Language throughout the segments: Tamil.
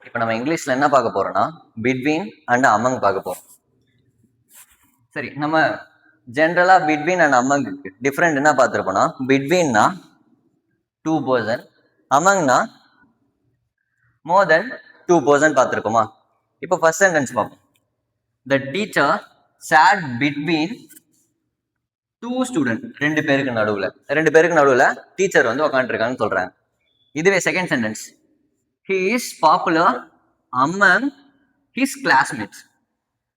இப்போ நம்ம இங்கிலீஷ்ல என்ன பார்க்க போறோம்னா பிட்வீன் அண்ட் அமங் பார்க்க போறோம். சரி, நம்ம ஜென்ரலா பிட்வீன் அண்ட் அமங் டிஃப்ரெண்ட் என்ன பார்த்துருப்போம்னா, பிட்வீன்னா 2 person, அமங்னா மோர் தென் 2 person பார்த்துருக்கோமா. இப்போ ஃபர்ஸ்ட் சென்டென்ஸ் பார்ப்போம். The teacher sat between 2 students, ரெண்டு பேருக்கு நடுவில் டீச்சர் வந்து உட்காந்துருக்காங்கன்னு சொல்றாங்க. இதுவே second sentence, he is popular among his classmates.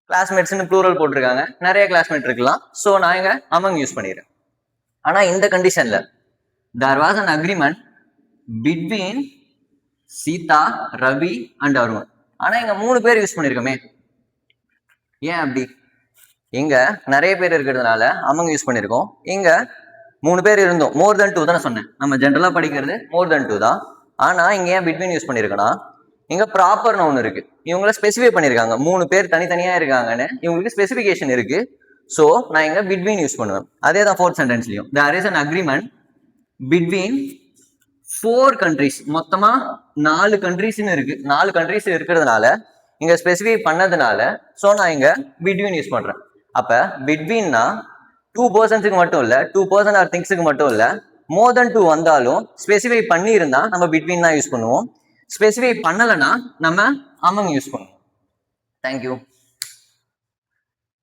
கிளாஸ்மேட்ஸ்னு ப்ளூரல் போட்டிருக்காங்க, நிறைய கிளாஸ்மேட் இருக்கலாம். ஸோ நான் இங்க அமங் யூஸ் பண்ணிடுறேன். ஆனா இந்த கண்டிஷன்ல there was an agreement between Sita, Ravi and Arun. ஆனா இங்க 3 பேர் யூஸ் பண்ணிருக்கோமே, ஏன் அப்படி? இங்க நிறைய பேர் இருக்கிறதுனால அமங் யூஸ் பண்ணிருக்கோம். இங்க 3 பேர் இருந்தோம், மோர் தென் 2 தானே சொன்னேன். நம்ம ஜென்ரலா படிக்கிறது மோர் தென் 2 தான். ஆனா இங்க ஏன் பிட்வீன் யூஸ் பண்ணிருக்கோம்னா, இங்க ப்ராப்பர் நவுன் இருக்கு, இவங்கள ஸ்பெசிஃபை பண்ணிருக்காங்க. 3 பேர் தனித்தனியா இருக்காங்கன்னு இவங்களுக்கு ஸ்பெசிபிகேஷன் இருக்கு. ஸோ நான் இங்க பிட்வீன் யூஸ் பண்ணுவேன். அதே தான் ஃபோர்த் சென்டென்ஸ்லயும், there is an agreement between 4 countries. மொத்தமா 4 countries இருக்கு. 4 countries இருக்கிறதுனால இங்க ஸ்பெசிஃபை பண்ணதுனால ஸோ நான் இங்க பிட்வீன் யூஸ் பண்றேன். அப்ப பிட்வீன்னா 2 personsக்கு மட்டும் இல்ல, 2 person ஆர் திங்ஸுக்கு மட்டும் இல்ல, மோர் தென் 2 வந்தாலும் ஸ்பெசிஃபை பண்ணி இருந்தா நம்ம பிட்வீன் தான் யூஸ் பண்ணுவோம். ஸ்பெசிஃபை பண்ணலைன்னா நம்ம அமங் யூஸ் பண்ணுவோம். தேங்க்யூ.